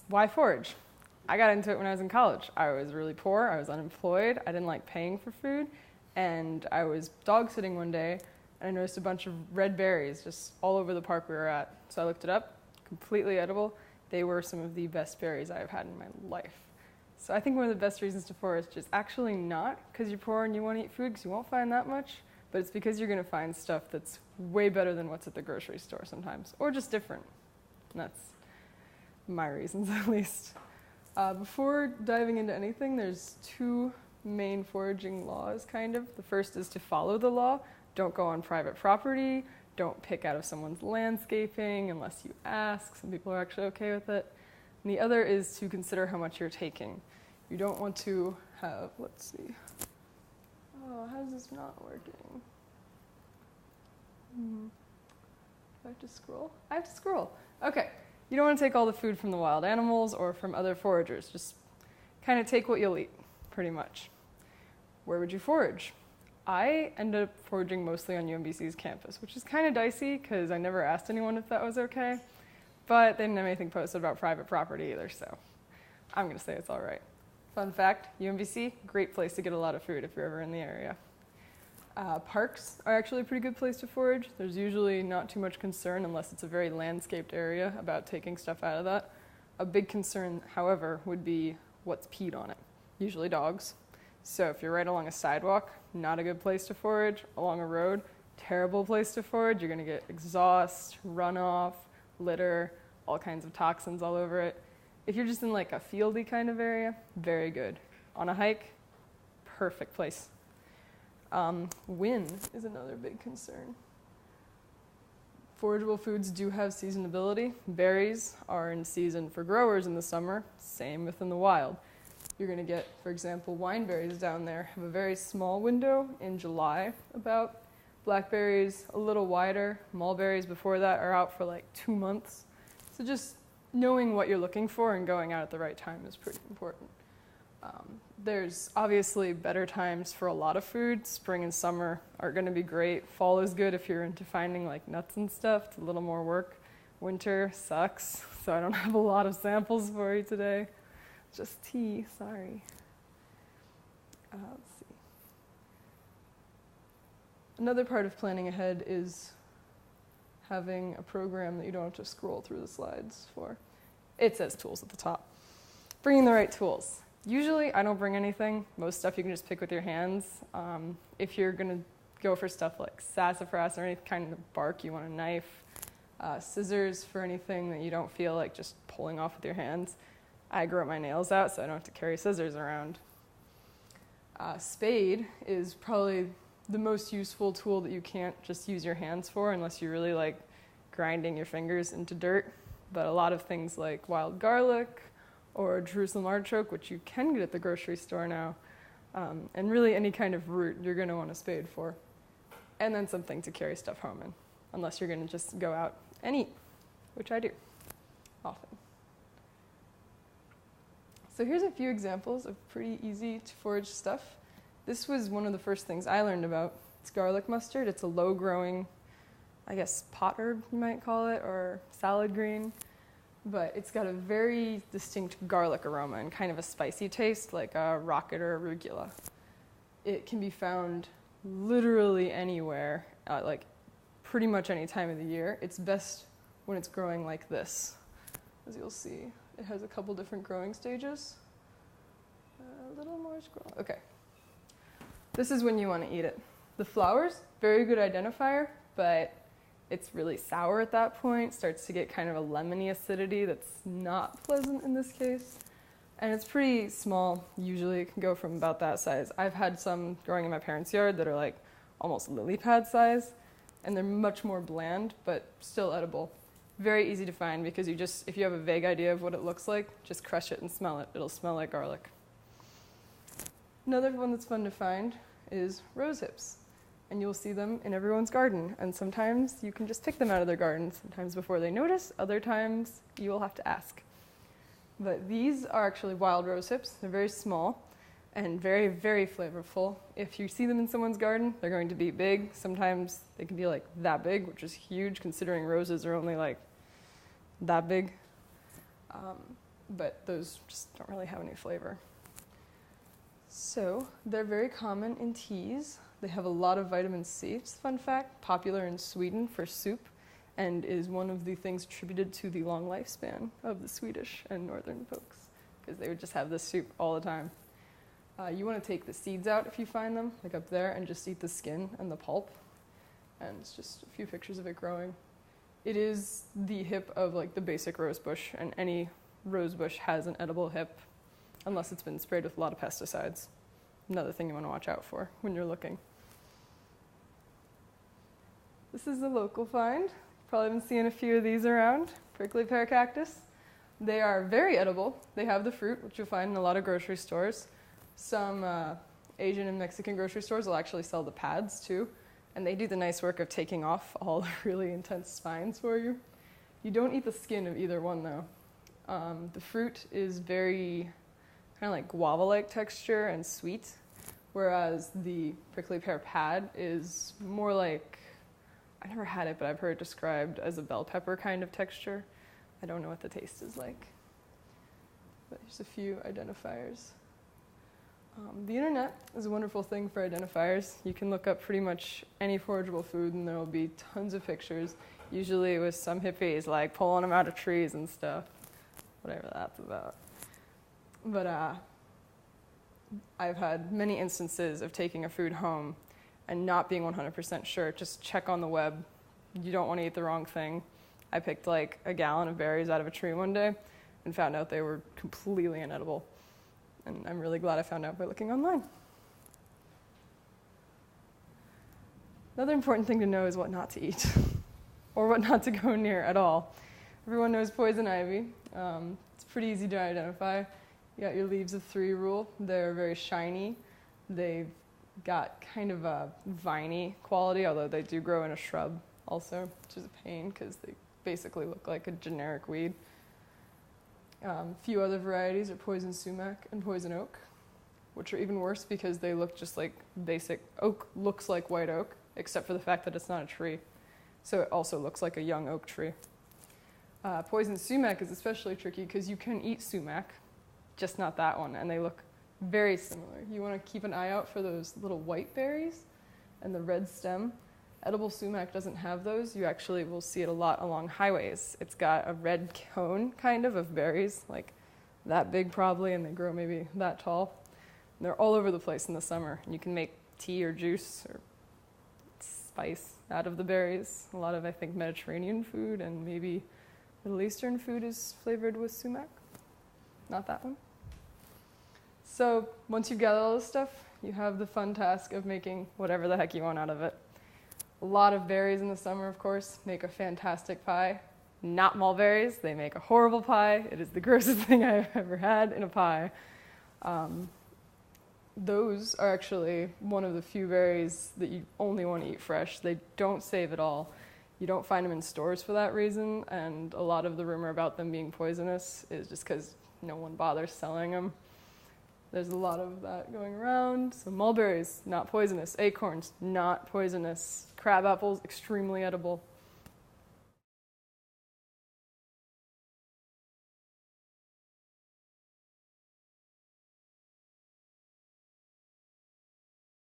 Why forage? I got into it when I was in college. I was really poor, I was unemployed, I didn't like paying for food, and I was dog sitting one day and I noticed a bunch of red berries just all over the park we were at. So I looked it up, completely edible. They were some of the best berries I've had in my life. So I think one of the best reasons to forage is actually not because you're poor and you want to eat food, because you won't find that much, but it's because you're going to find stuff that's way better than what's at the grocery store sometimes, or just different. And that's my reasons, at least. Before diving into anything, there's two main foraging laws, kind of. The first is to follow the law. Don't go on private property. Don't pick out of someone's landscaping unless you ask. Some people are actually okay with it. And the other is to consider how much you're taking. You don't want to have, let's see. Oh, how's this not working? Do I have to scroll? I have to scroll. Okay. You don't want to take all the food from the wild animals or from other foragers. Just kind of take what you'll eat, pretty much. Where would you forage? I ended up foraging mostly on UMBC's campus, which is kind of dicey because I never asked anyone if that was okay. But they didn't have anything posted about private property either, so I'm going to say it's all right. Fun fact, UMBC, great place to get a lot of food if you're ever in the area. Parks are actually a pretty good place to forage. There's usually not too much concern unless it's a very landscaped area about taking stuff out of that. A big concern, however, would be what's peed on it, usually dogs. So if you're right along a sidewalk, not a good place to forage. Along a road, terrible place to forage. You're going to get exhaust, runoff, litter, all kinds of toxins all over it. If you're just in like a fieldy kind of area, very good. On a hike, perfect place. Wind is another big concern. Forageable foods do have seasonability. Berries are in season for growers in the summer, same within the wild. You're going to get, for example, wineberries down there have a very small window in July about. Blackberries a little wider. Mulberries before that are out for like 2 months. So just knowing what you're looking for and going out at the right time is pretty important. There's obviously better times for a lot of food. Spring and summer are going to be great. Fall is good if you're into finding like nuts and stuff. It's a little more work. Winter sucks, so I don't have a lot of samples for you today. Just tea, sorry. Let's see. Another part of planning ahead is having a program that you don't have to scroll through the slides for. It says tools at the top. Bringing the right tools. Usually I don't bring anything. Most stuff you can just pick with your hands. If you're going to go for stuff like sassafras or any kind of bark, you want a knife. Scissors for anything that you don't feel like just pulling off with your hands. I grow my nails out, so I don't have to carry scissors around. Spade is probably the most useful tool that you can't just use your hands for unless you really like grinding your fingers into dirt. But a lot of things like wild garlic or Jerusalem artichoke, which you can get at the grocery store now, and really any kind of root you're going to want a spade for. And then something to carry stuff home in, unless you're going to just go out and eat, which I do often. So here's a few examples of pretty easy to forage stuff. This was one of the first things I learned about. It's garlic mustard. It's a low-growing, I guess, pot herb, you might call it, or salad green. But it's got a very distinct garlic aroma and kind of a spicy taste, like a rocket or arugula. It can be found literally anywhere, like pretty much any time of the year. It's best when it's growing like this. As you'll see, it has a couple different growing stages. A little more scroll. Okay. This is when you want to eat it. The flowers, very good identifier, but it's really sour at that point, starts to get kind of a lemony acidity that's not pleasant in this case. And it's pretty small, usually it can go from about that size. I've had some growing in my parents' yard that are like almost lily pad size, and they're much more bland, but still edible. Very easy to find because you just, if you have a vague idea of what it looks like, just crush it and smell it. It'll smell like garlic. Another one that's fun to find is rose hips. And you'll see them in everyone's garden. And sometimes you can just pick them out of their garden, sometimes before they notice, other times you will have to ask. But these are actually wild rose hips. They're very small and very, very flavorful. If you see them in someone's garden, they're going to be big. Sometimes they can be like that big, which is huge considering roses are only like that big. but those just don't really have any flavor. So they're very common in teas. They have a lot of vitamin C. It's a fun fact, popular in Sweden for soup, and is one of the things attributed to the long lifespan of the Swedish and northern folks, because they would just have this soup all the time. You want to take the seeds out if you find them, like up there, and just eat the skin and the pulp. And it's just a few pictures of it growing. It is the hip of like the basic rose bush, and any rose bush has an edible hip, unless it's been sprayed with a lot of pesticides. Another thing you want to watch out for when you're looking. This is a local find. Probably been seeing a few of these around. Prickly pear cactus. They are very edible. They have the fruit, which you'll find in a lot of grocery stores. Some Asian and Mexican grocery stores will actually sell the pads too, and they do the nice work of taking off all the really intense spines for you. You don't eat the skin of either one though. The fruit is very kind of like guava-like texture and sweet, whereas the prickly pear pad is more like, I never had it, but I've heard it described as a bell pepper kind of texture. I don't know what the taste is like, but here's a few identifiers. The internet is a wonderful thing for identifiers. You can look up pretty much any forageable food and there will be tons of pictures, usually with some hippies like pulling them out of trees and stuff, whatever that's about. But I've had many instances of taking a food home and not being 100% sure. Just check on the web. You don't want to eat the wrong thing. I picked like a gallon of berries out of a tree one day and found out they were completely inedible. And I'm really glad I found out by looking online. Another important thing to know is what not to eat, or what not to go near at all. Everyone knows poison ivy. It's pretty easy to identify. You got your leaves of 3 rule. They're very shiny. They've got kind of a viney quality, although they do grow in a shrub also, which is a pain because they basically look like a generic weed. A few other varieties are poison sumac and poison oak, which are even worse because they look just like basic oak looks like white oak, except for the fact that it's not a tree. So it also looks like a young oak tree. Poison sumac is especially tricky because you can eat sumac, just not that one, and they look very similar. You want to keep an eye out for those little white berries and the red stem. Edible sumac doesn't have those. You actually will see it a lot along highways. It's got a red cone, kind of berries, like that big probably, and they grow maybe that tall. And they're all over the place in the summer. And you can make tea or juice or spice out of the berries. A lot of, I think, Mediterranean food and maybe Middle Eastern food is flavored with sumac. Not that one. So once you've gathered all this stuff, you have the fun task of making whatever the heck you want out of it. A lot of berries in the summer, of course, make a fantastic pie. Not mulberries, they make a horrible pie. It is the grossest thing I've ever had in a pie. Those are actually one of the few berries that you only want to eat fresh. They don't save at all. You don't find them in stores for that reason, and a lot of the rumor about them being poisonous is just because no one bothers selling them. There's a lot of that going around. So mulberries, not poisonous. Acorns, not poisonous. Crab apples, extremely edible.